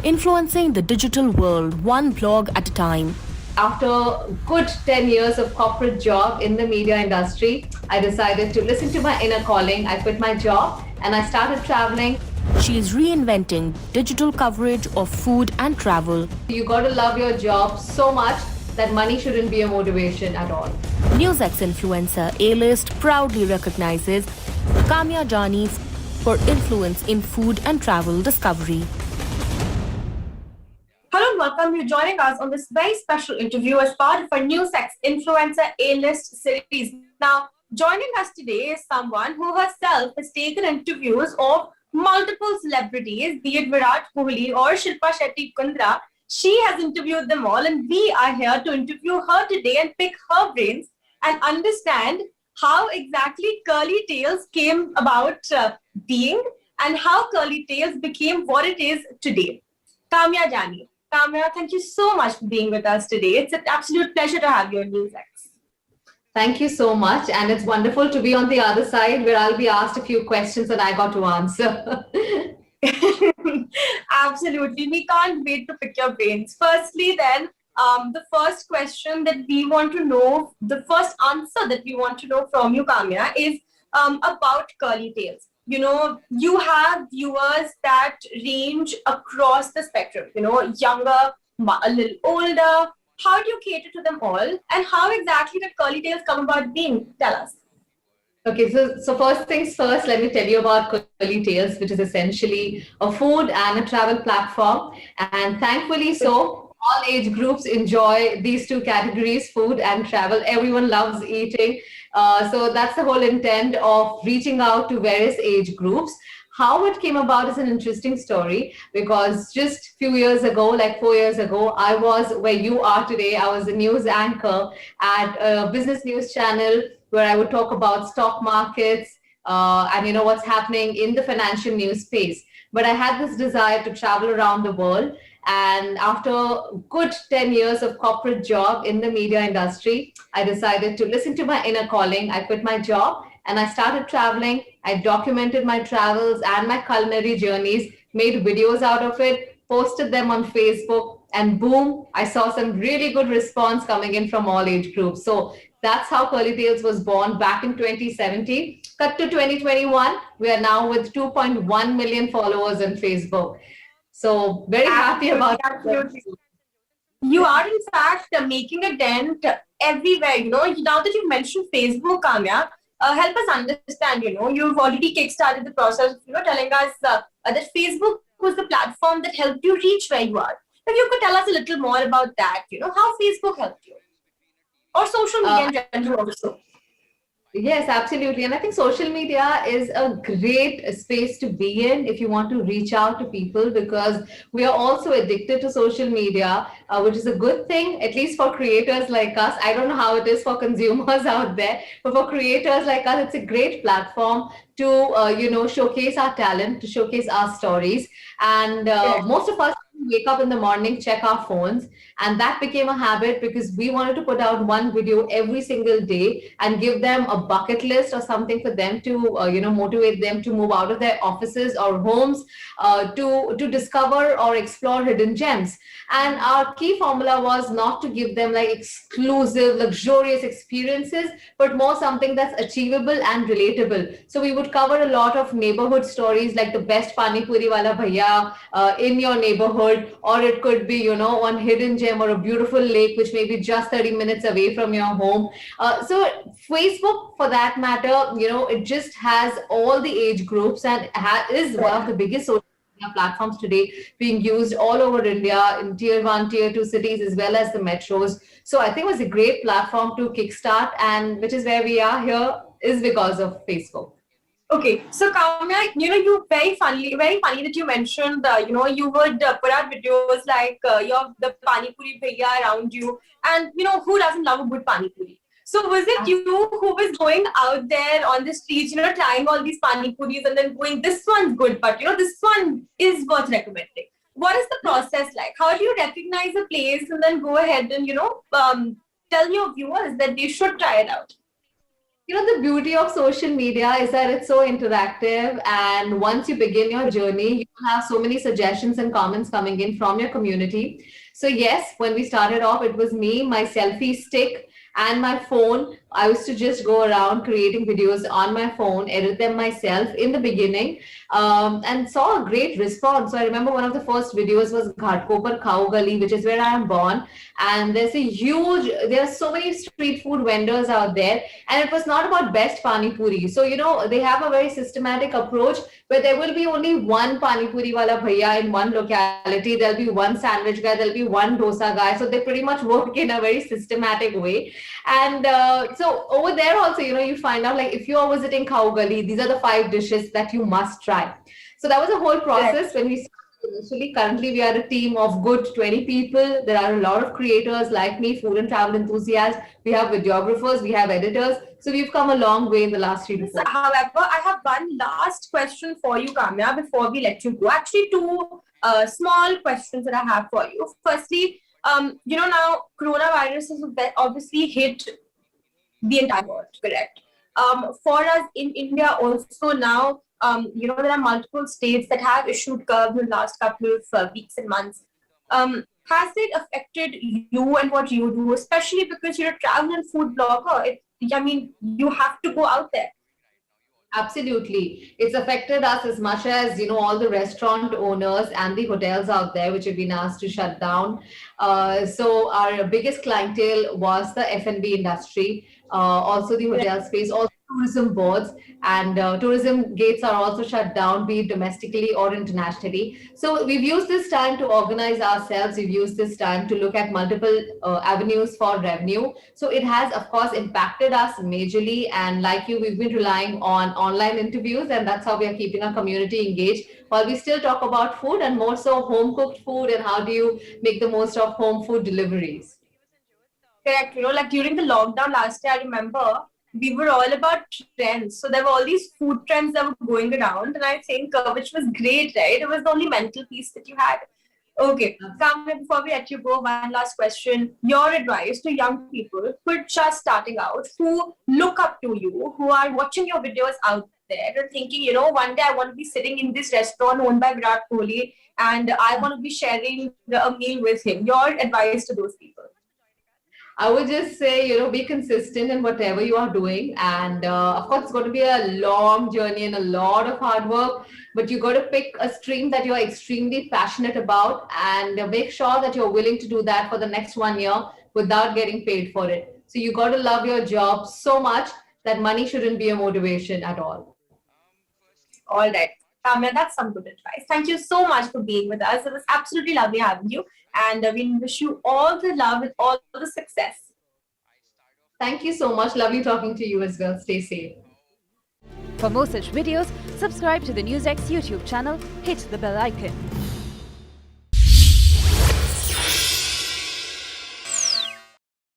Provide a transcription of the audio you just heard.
influencing the digital world one blog at a time. After a good 10 years of corporate job in the media industry, I decided to listen to my inner calling. I quit my job and I started traveling. She is reinventing digital coverage of food and travel. You got to love your job so much that money shouldn't be a motivation at all. NewsX influencer A-list proudly recognizes Kamiya Jani for influence in food and travel discovery. Hello and welcome. You're joining us on this very special interview as part of our NewsX Influencer A-List series. Now, joining us today is someone who herself has taken interviews of multiple celebrities, be it Virat Kohli or Shilpa Shetty-Kundra. She has interviewed them all, and we are here to interview her today and pick her brains and understand how exactly Curly Tails came about being and how Curly Tails became what it is today. Kamiya Jani. Kamiya, thank you so much for being with us today. It's an absolute pleasure to have you on NewsX. Thank you so much. And it's wonderful to be on the other side where I'll be asked a few questions that I got to answer. Absolutely. We can't wait to pick your brains. Firstly, then, the first question that we want to know, the first answer that we want to know from you, Kamiya, is about Curly Tails. You know, you have viewers that range across the spectrum, you know, younger, a little older. How do you cater to them all? And how exactly did Curly Tails come about being? Tell us. Okay, so first things first, let me tell you about Curly Tails, which is essentially a food and a travel platform. And thankfully so, all age groups enjoy these two categories, food and travel. Everyone loves eating. So that's the whole intent of reaching out to various age groups. How it came about is an interesting story because just a few years ago, like 4 years ago, I was where you are today. I was a news anchor at a business news channel where I would talk about stock markets and you know what's happening in the financial news space. But I had this desire to travel around the world. And after a good 10 years of corporate job in the media industry, I decided to listen to my inner calling. I quit my job and I started traveling. I documented my travels and my culinary journeys, made videos out of it, posted them on Facebook, and boom, I saw some really good response coming in from all age groups. So that's how Curly Tails was born back in 2017. Cut to 2021, we are now with 2.1 million followers on Facebook. So very happy about Absolutely. You are in fact making a dent everywhere. You know, now that you mentioned Facebook, Kamiya, help us understand. You know, you've already kickstarted the process. You know, telling us that Facebook was the platform that helped you reach where you are. If you could tell us a little more about that, you know, how Facebook helped you, or social media in general also. Yes, absolutely. And I think social media is a great space to be in if you want to reach out to people because we are also addicted to social media, which is a good thing, at least for creators like us. I don't know how it is for consumers out there, but for creators like us, it's a great platform to, you know, showcase our talent, to showcase our stories. And most of us wake up in the morning, check our phones, and that became a habit because we wanted to put out one video every single day and give them a bucket list or something for them to you know, motivate them to move out of their offices or homes to discover or explore hidden gems. And our key formula was not to give them like exclusive luxurious experiences, but more something that's achievable and relatable. So we would cover a lot of neighborhood stories like the best pani puri wala bhaiya in your neighborhood, or it could be, you know, one hidden gem or a beautiful lake which may be just 30 minutes away from your home. So Facebook, for that matter, you know, it just has all the age groups and is one of the biggest social media platforms today being used all over India in tier 1, tier 2 cities as well as the metros. So I think it was a great platform to kickstart, and which is where we are here is because of Facebook. Okay, so Kamiya, you know, you very funny that you mentioned, you know, you would put out videos like your the pani puri bhaiya around you, and you know, who doesn't love a good pani puri? So was it you who was going out there on the streets, you know, trying all these pani puris and then going, this one's good, but you know, this one is worth recommending? What is the process like? How do you recognize a place and then go ahead and, you know, tell your viewers that they should try it out? The beauty of social media is that it's so interactive, and once you begin your journey, you have so many suggestions and comments coming in from your community. So yes, when we started off, it was me, my selfie stick, and my phone. I used to just go around creating videos on my phone, edit them myself in the beginning, and saw a great response. So I remember one of the first videos was Ghatkopar Khao Gali, which is where I am born, and there are so many street food vendors out there, and it was not about best pani puri. So they have a very systematic approach where there will be only one pani puri wala bhaiya in one locality, there'll be one sandwich guy, there'll be one dosa guy. So they pretty much work in a very systematic way. And so over there also, you find out, like, if you are visiting Khao Gali, these are the 5 dishes that you must try. So that was a whole process when we started initially. Currently, we are a team of good 20 people. There are a lot of creators like me, food and travel enthusiasts. We have videographers, we have editors. So we've come a long way in the last 3 to 4 years. However, I have one last question for you, Kamiya, before we let you go. Actually, two small questions that I have for you. Firstly, now coronavirus has obviously hit the entire world, correct? For us in India also now, there are multiple states that have issued curbs in the last couple of weeks and months. Has it affected you and what you do, especially because you're a travel and food blogger? You have to go out there. Absolutely. It's affected us as much as, all the restaurant owners and the hotels out there, which have been asked to shut down. So our biggest clientele was the F&B industry, also the hotel space, also tourism boards, and tourism gates are also shut down, be it domestically or internationally. So we've used this time to organize ourselves. We've used this time to look at multiple avenues for revenue. So it has, of course, impacted us majorly. And like you, we've been relying on online interviews, and that's how we are keeping our community engaged. While we still talk about food, and more so home cooked food, and how do you make the most of home food deliveries. Correct. Like during the lockdown last year, I remember we were all about trends. So there were all these food trends that were going around, and I think which was great, right? It was the only mental peace that you had. Okay, Kamya, before we let you go, one last question. Your advice to young people who are just starting out, who look up to you, who are watching your videos out there and thinking, one day I want to be sitting in this restaurant owned by Virat Kohli and I want to be sharing a meal with him. Your advice to those people? I would just say, be consistent in whatever you are doing. And of course, it's going to be a long journey and a lot of hard work, but you got to pick a stream that you're extremely passionate about and make sure that you're willing to do that for the next 1 year without getting paid for it. So you got to love your job so much that money shouldn't be a motivation at all. All right. Kamya, that's some good advice. Thank you so much for being with us. It was absolutely lovely having you. And we wish you all the love and all the success. Thank you so much. Lovely talking to you as well. Stay safe. For more such videos, subscribe to the NewsX YouTube channel, hit the bell icon.